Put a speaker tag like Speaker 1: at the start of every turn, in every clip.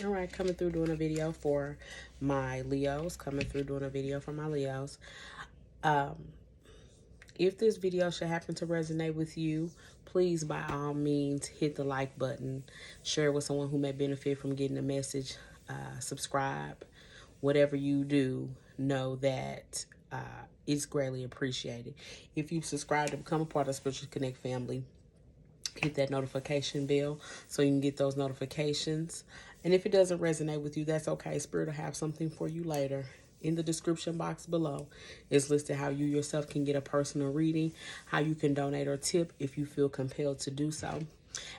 Speaker 1: All right, coming through doing a video for my Leos. Um, if this video should happen to resonate with you, please by all means hit the like button, share it with someone who may benefit from getting the message, subscribe. Whatever you do, know that it's greatly appreciated. If you subscribe to become a part of the Spiritual Connect family, hit that notification bell so you can get those notifications. And if it doesn't resonate with you, that's okay. Spirit will have something for you later. In the description box below is listed how you yourself can get a personal reading, how you can donate or tip if you feel compelled to do so.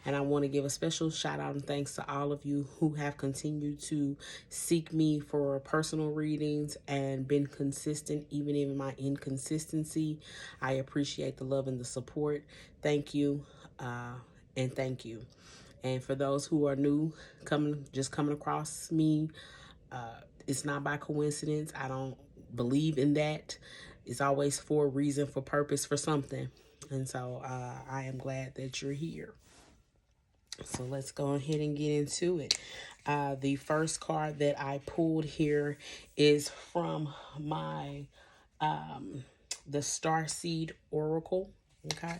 Speaker 1: And I want to give a special shout out and thanks to all of you who have continued to seek me for personal readings and been consistent even in my inconsistency. I appreciate the love and the support. Thank you. And thank you. And for those who are new, coming across me, it's not by coincidence. I don't believe in that. It's always for a reason, for purpose, for something. And so I am glad that you're here. So let's go ahead and get into it. The first card that I pulled here is from my the Starseed Oracle. Okay,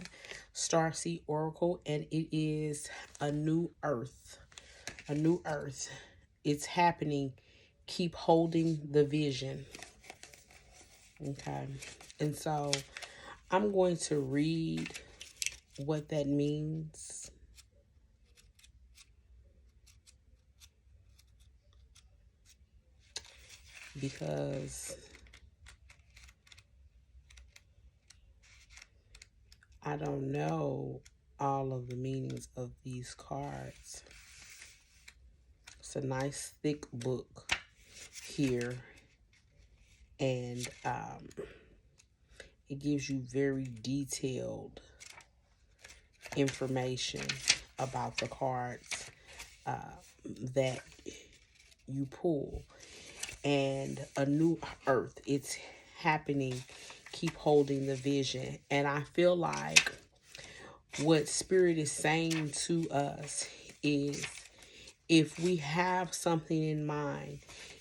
Speaker 1: Starseed Oracle, and it is a new earth. A new earth. It's happening. Keep holding the vision. Okay, and so I'm going to read what that means. Because I don't know all of the meanings of these cards. It's a nice thick book here, and it gives you very detailed information about the cards that you pull. And a new earth, it's happening. Keep holding the vision. And I feel like what Spirit is saying to us is, if we have something in mind,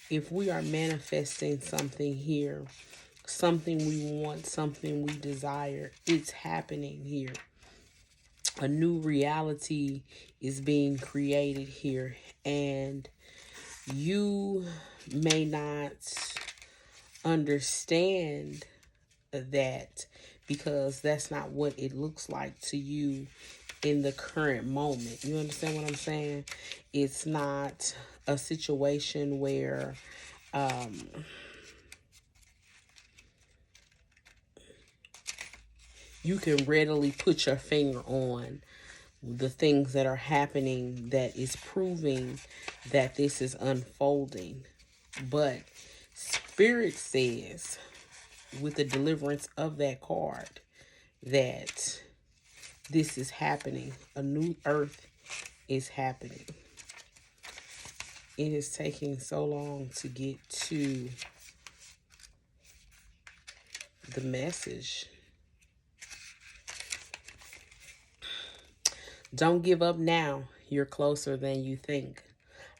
Speaker 1: if we are manifesting something here, something we want, something we desire, it's happening here. A new reality is being created here, and you may not understand that because that's not what it looks like to you in the current moment. You understand what I'm saying? It's not a situation where you can readily put your finger on the things that are happening that is proving that this is unfolding. But Spirit says, with the deliverance of that card, that this is happening. A new earth is happening. It is taking so long to get to the message. Don't give up now. You're closer than you think.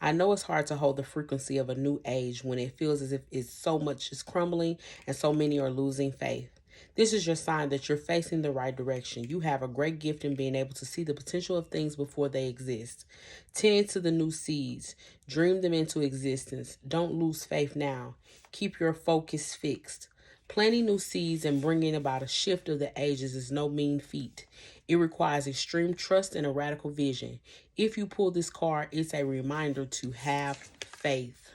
Speaker 1: I know it's hard to hold the frequency of a new age when it feels as if it's so much is crumbling and so many are losing faith. This is your sign that you're facing the right direction. You have a great gift in being able to see the potential of things before they exist. Tend to the new seeds. Dream them into existence. Don't lose faith now. Keep your focus fixed. Planting new seeds and bringing about a shift of the ages is no mean feat. It requires extreme trust and a radical vision. If you pull this card, it's a reminder to have faith.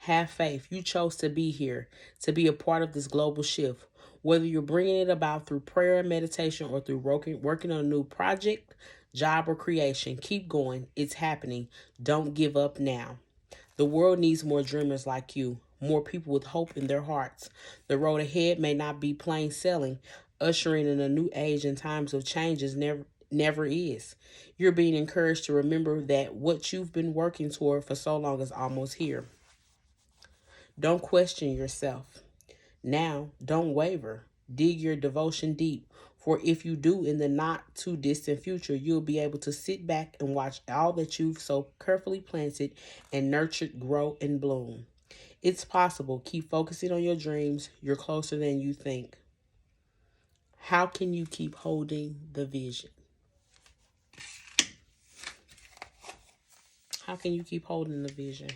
Speaker 1: Have faith. You chose to be here, to be a part of this global shift. Whether you're bringing it about through prayer, meditation, or through working on a new project, job, or creation, keep going. It's happening. Don't give up now. The world needs more dreamers like you, more people with hope in their hearts. The road ahead may not be plain sailing. Ushering in a new age in times of change is never is. You're being encouraged to remember that what you've been working toward for so long is almost here. Don't question yourself. Now, don't waver. Dig your devotion deep, For if you do, in the not too distant future, you'll be able to sit back and watch all that you've so carefully planted and nurtured grow and bloom. It's possible. Keep focusing on your dreams. You're closer than you think. How can you keep holding the vision? How can you keep holding the vision?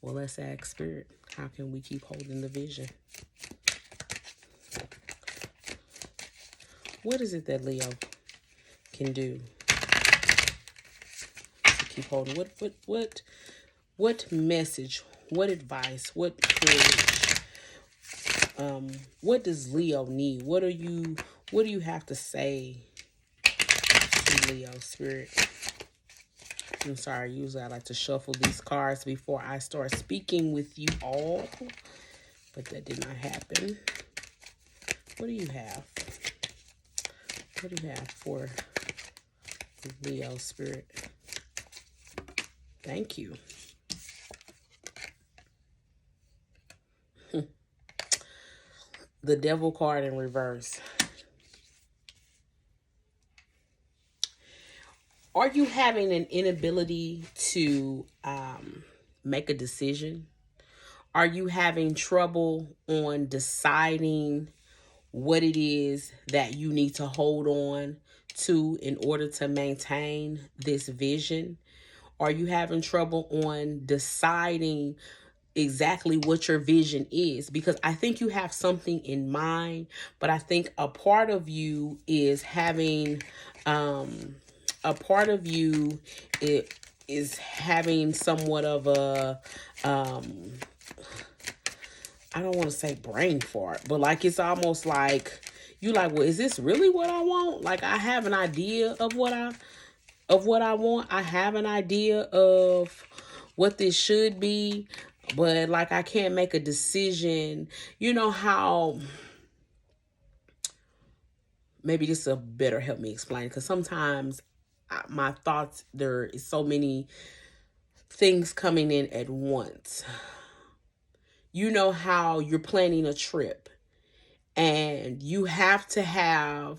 Speaker 1: Well, let's ask Spirit. How can we keep holding the vision? What is it that Leo can do to keep holding? What message? What advice? What courage? What does Leo need? What do you have to say to Leo, Spirit? I'm sorry, usually I like to shuffle these cards before I start speaking with you all, but that did not happen. What do you have? What do you have for Leo, Spirit? Thank you. The Devil card in reverse. Are you having an inability to make a decision? Are you having trouble on deciding what it is that you need to hold on to in order to maintain this vision? Are you having trouble on deciding exactly what your vision is? Because I think you have something in mind, but I think a part of you is having somewhat of a I don't want to say brain fart, but like it's almost like you like, well, is this really what I want? Like I have an idea of what I want. I have an idea of what this should be, but like I can't make a decision. You know how, maybe this will better help me explain, because sometimes my thoughts, there is so many things coming in at once. You know how you're planning a trip and you have to have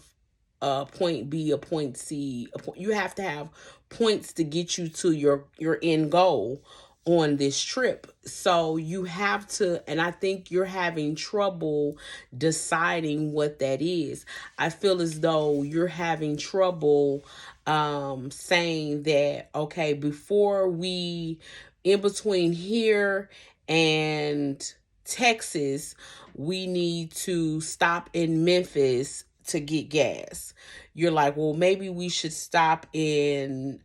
Speaker 1: a point B, a point C, you have to have points to get you to your end goal on this trip. So you have to, and I think you're having trouble deciding what that is. I feel as though you're having trouble saying that, okay, before we, in between here and Texas, we need to stop in Memphis to get gas. You're like, well, maybe we should stop in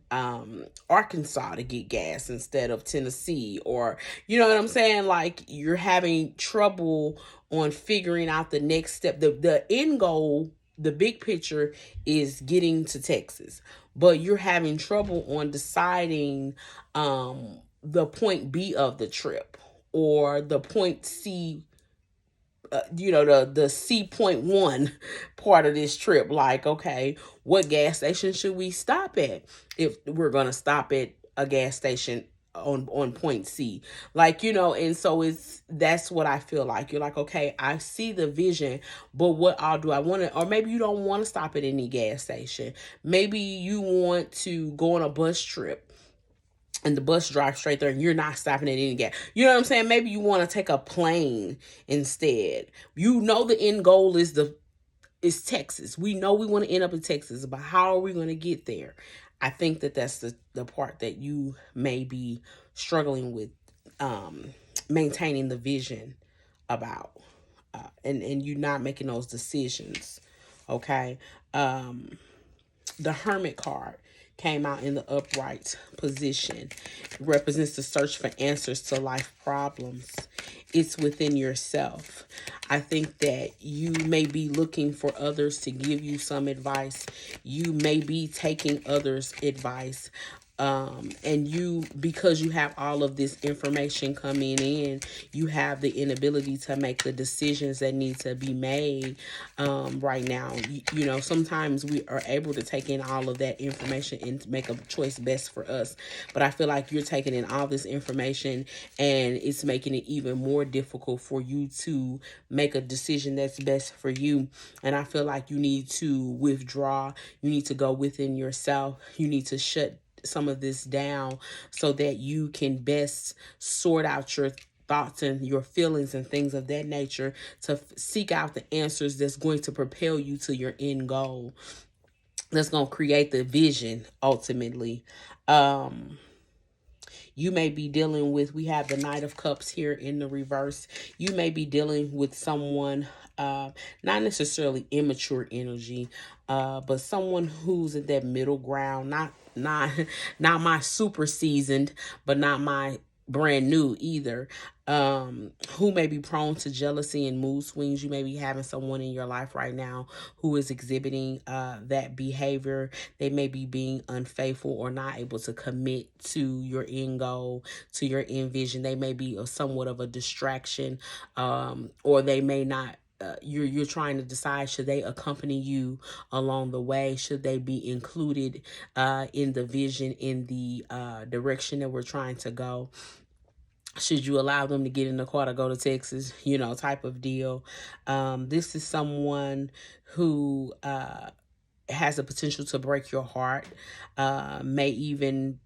Speaker 1: Arkansas to get gas instead of Tennessee, or you know what I'm saying? Like you're having trouble on figuring out the next step. The end goal, the big picture is getting to Texas, but you're having trouble on deciding the point B of the trip or the point C, the C.1 part of this trip. Like, okay, what gas station should we stop at if we're going to stop at a gas station on point C? Like, and so that's what I feel like. You're like, okay, I see the vision, but what all do I want to, or maybe you don't want to stop at any gas station. Maybe you want to go on a bus trip and the bus drives straight there and you're not stopping at any gas. You know what I'm saying? Maybe you want to take a plane instead. The end goal is Texas. We know we want to end up in Texas, but how are we going to get there? I think that's the part that you may be struggling with maintaining the vision about. And you not making those decisions. Okay. The Hermit card came out in the upright position. It represents the search for answers to life problems. It's within yourself. I think that you may be looking for others to give you some advice. You may be taking others' advice. And you, because you have all of this information coming in, you have the inability to make the decisions that need to be made right now. You know, sometimes we are able to take in all of that information and make a choice best for us, but I feel like you're taking in all this information and it's making it even more difficult for you to make a decision that's best for you. And I feel like you need to withdraw. You need to go within yourself. You need to shut some of this down so that you can best sort out your thoughts and your feelings and things of that nature, to seek out the answers that's going to propel you to your end goal, that's going to create the vision ultimately. You may be dealing with, we have the Knight of Cups here in the reverse. You may be dealing with someone, not necessarily immature energy, but someone who's at that middle ground, not not my super seasoned, but not my brand new either, who may be prone to jealousy and mood swings. You may be having someone in your life right now who is exhibiting that behavior. They may be being unfaithful or not able to commit to your end goal, to your end vision. They may be somewhat of a distraction, or they may not. You're trying to decide, should they accompany you along the way? Should they be included in the vision, in the direction that we're trying to go? Should you allow them to get in the car to go to Texas, you know, type of deal. This is someone who has the potential to break your heart, may even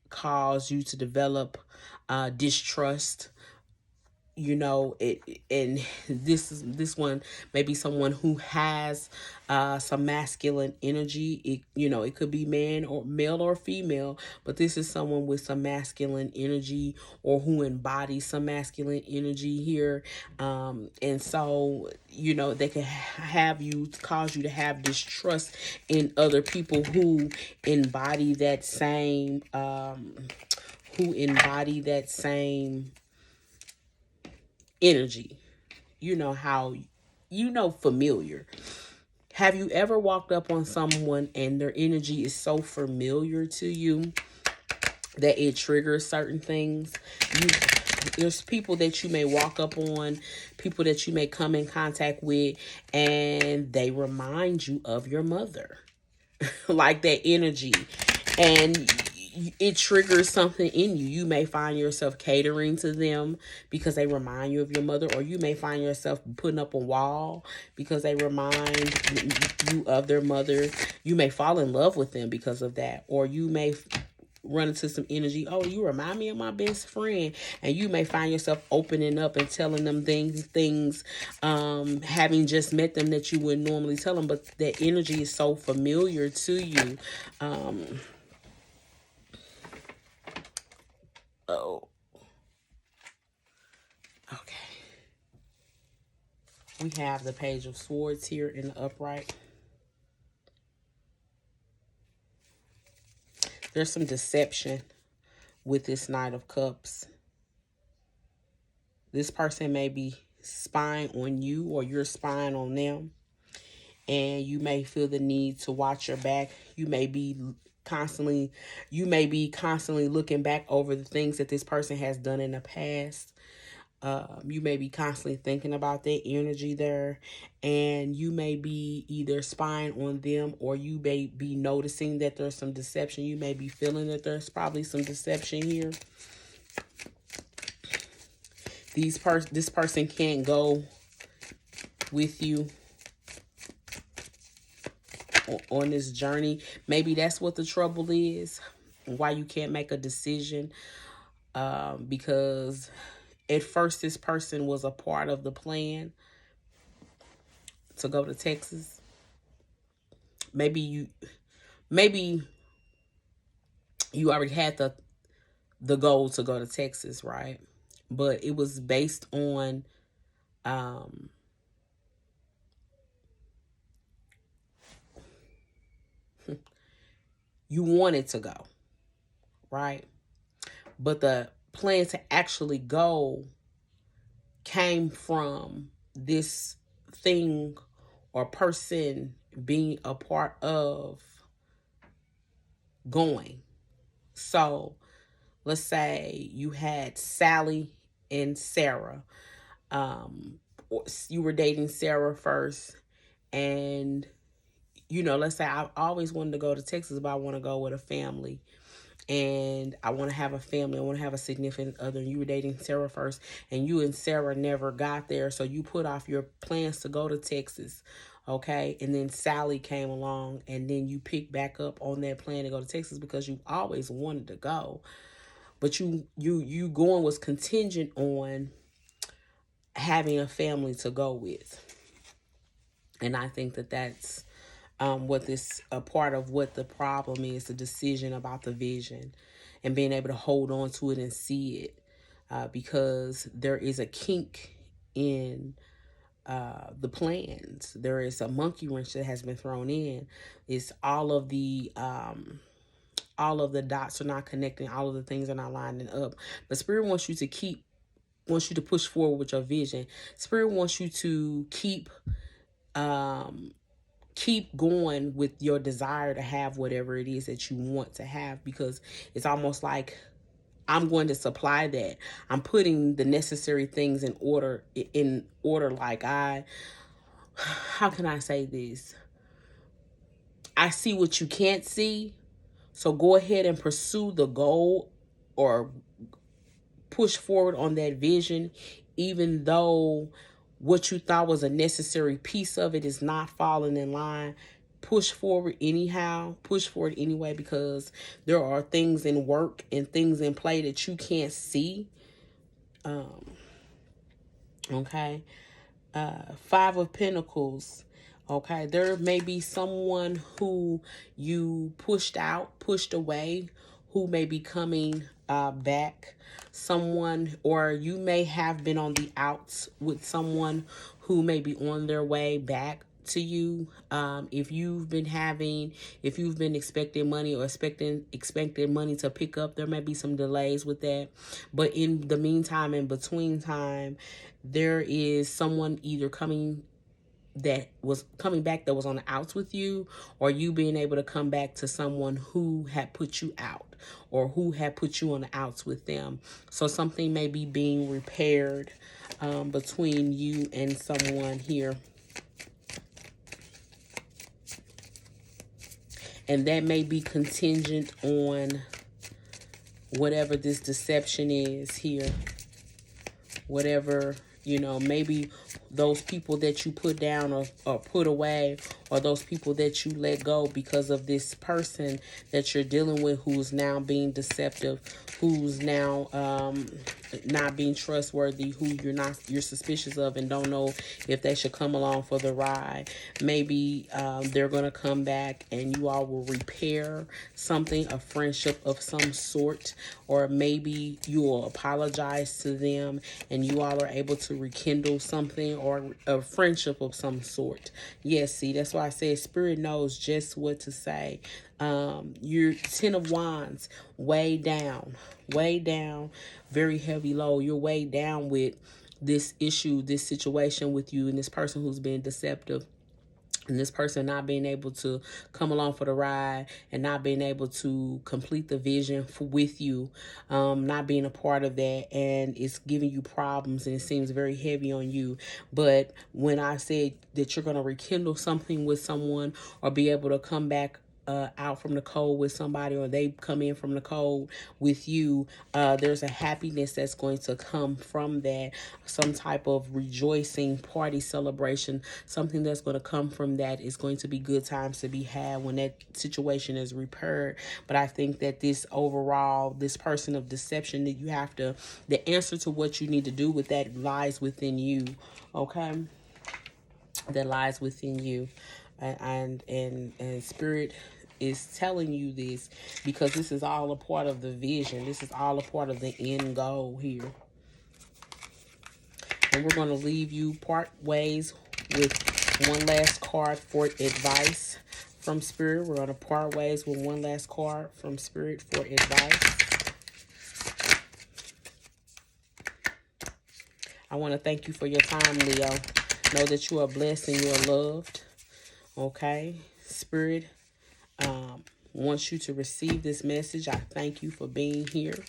Speaker 1: cause you to develop distrust. You know, and this one may be someone who has some masculine energy. You know, it could be man or male or female, but this is someone with some masculine energy, or who embodies some masculine energy here. And so, you know, they can have you, cause you to have distrust in other people who embody that same energy. You know how, you know, familiar. Have you ever walked up on someone and their energy is so familiar to you that it triggers certain things? There's people that you may walk up on, people that you may come in contact with, and they remind you of your mother. Like that energy. And it triggers something in you. You may find yourself catering to them because they remind you of your mother, or you may find yourself putting up a wall because they remind you of their mother. You may fall in love with them because of that, or you may run into some energy. Oh, you remind me of my best friend. And you may find yourself opening up and telling them things, having just met them, that you wouldn't normally tell them, but that energy is so familiar to you. Oh, okay. We have the Page of Swords here in the upright. There's some deception with this Knight of Cups. This person may be spying on you, or you're spying on them, and you may feel the need to watch your back. You may be constantly looking back over the things that this person has done in the past. You may be constantly thinking about that energy there, and you may be either spying on them, or you may be noticing that there's some deception. You may be feeling that there's probably some deception here. This person can't go with you on this journey. Maybe that's what the trouble is, why you can't make a decision, because at first this person was a part of the plan to go to Texas. Maybe you already had the goal to go to Texas, right? But it was based on you wanted to go, right? But the plan to actually go came from this thing or person being a part of going. So let's say you had Sally and Sarah. You were dating Sarah first, and let's say I always wanted to go to Texas, but I want to go with a family. And I want to have a family. I want to have a significant other. You were dating Sarah first, and you and Sarah never got there. So you put off your plans to go to Texas. Okay. And then Sally came along, and then you picked back up on that plan to go to Texas because you always wanted to go. But you going was contingent on having a family to go with. And I think that that's what this a part of what the problem is, the decision about the vision and being able to hold on to it and see it, because there is a kink in the plans. There is a monkey wrench that has been thrown in. It's all of the dots are not connecting, all of the things are not lining up. But Spirit wants you to push forward with your vision. Spirit wants you to keep going with your desire to have whatever it is that you want to have, because it's almost like I'm going to supply that. I'm putting the necessary things in order. Like how can I say this? I see what you can't see. So go ahead and pursue the goal or push forward on that vision, even though what you thought was a necessary piece of it is not falling in line. Push forward anyhow, push forward anyway, because there are things in work and things in play that you can't see. Okay. Five of Pentacles. Okay. There may be someone who you pushed away, who may be coming back. Someone, or you may have been on the outs with someone who may be on their way back to you. If you've been expecting money or expecting money to pick up, there may be some delays with that. But in the meantime, in between time, there is someone either coming back that was on the outs with you, or you being able to come back to someone who had put you out or who had put you on the outs with them. So something may be being repaired between you and someone here. And that may be contingent on whatever this deception is here. Whatever, maybe those people that you put down or put away, or those people that you let go because of this person that you're dealing with, who's now being deceptive, who's now not being trustworthy, who you're suspicious of and don't know if they should come along for the ride. Maybe they're going to come back and you all will repair something, a friendship of some sort, or maybe you will apologize to them and you all are able to rekindle something or a friendship of some sort. Yes, see, that's why I said Spirit knows just what to say. You're 10 of Wands, way down, very heavy low. You're way down with this issue, this situation with you and this person who's been deceptive. And this person not being able to come along for the ride and not being able to complete the vision with you, not being a part of that, and it's giving you problems and it seems very heavy on you. But when I said that you're going to rekindle something with someone or be able to come back out from the cold with somebody, or they come in from the cold with you, there's a happiness that's going to come from that, some type of rejoicing party celebration, something that's going to come from that is going to be good times to be had when that situation is repaired. But I think that this person of deception, that you have to, the answer to what you need to do with that lies within you. Okay, that lies within you. And Spirit is telling you this because this is all a part of the vision. This is all a part of the end goal here. And we're going to leave you part ways with one last card for advice from Spirit. We're going to part ways with one last card from Spirit for advice. I want to thank you for your time, Leo. Know that you are blessed and you are loved. Okay, Spirit wants you to receive this message. I thank you for being here.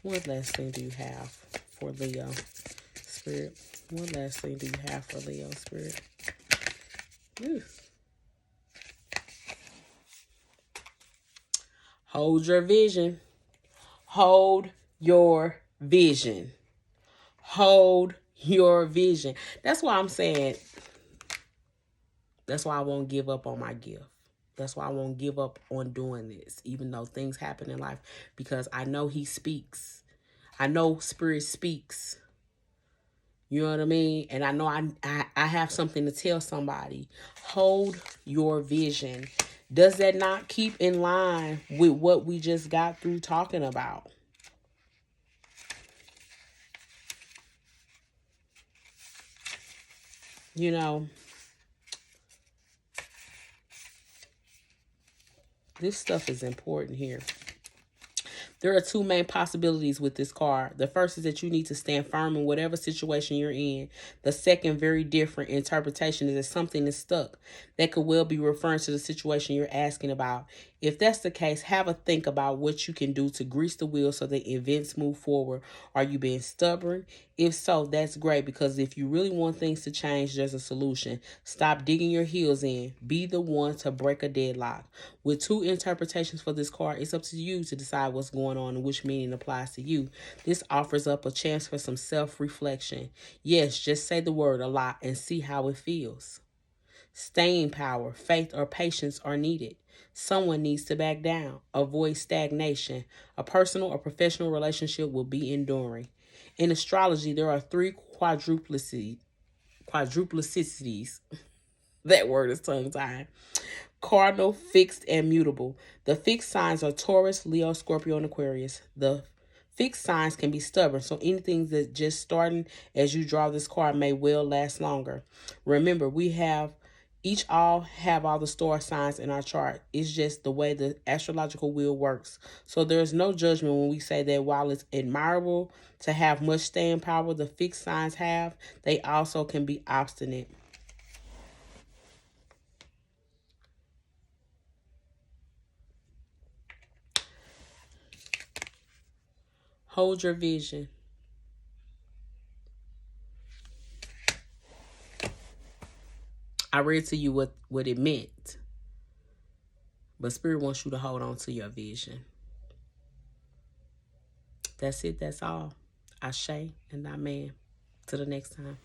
Speaker 1: What last thing do you have for Leo, Spirit? What last thing do you have for Leo, Spirit? Ooh. Hold your vision. Hold your vision. Hold your vision. That's why I'm saying, that's why I won't give up on my gift. That's why I won't give up on doing this, even though things happen in life, because I know he speaks. I know Spirit speaks. You know what I mean? And I know I have something to tell somebody. Hold your vision. Does that not keep in line with what we just got through talking about? You know, this stuff is important here. There are two main possibilities with this card. The first is that you need to stand firm in whatever situation you're in. The second, very different interpretation, is that something is stuck. That could well be referring to the situation you're asking about. If that's the case, have a think about what you can do to grease the wheel so that events move forward. Are you being stubborn? If so, that's great, because if you really want things to change, there's a solution. Stop digging your heels in. Be the one to break a deadlock. With two interpretations for this card, it's up to you to decide what's going on and which meaning applies to you. This offers up a chance for some self-reflection. Yes, just say the word a lot and see how it feels. Staying power, faith, or patience are needed. Someone needs to back down. Avoid stagnation. A personal or professional relationship will be enduring. In astrology, there are three quadruplicities. That word is tongue-tied. Cardinal, fixed, and mutable. The fixed signs are Taurus, Leo, Scorpio, and Aquarius. The fixed signs can be stubborn, so anything that just starting as you draw this card may well last longer. Remember, we have all the star signs in our chart. It's just the way the astrological wheel works. So there's no judgment when we say that while it's admirable to have much staying power the fixed signs have, they also can be obstinate. Hold your vision. I read to you what it meant. But Spirit wants you to hold on to your vision. That's it. That's all. Ashe and amen. Till the next time.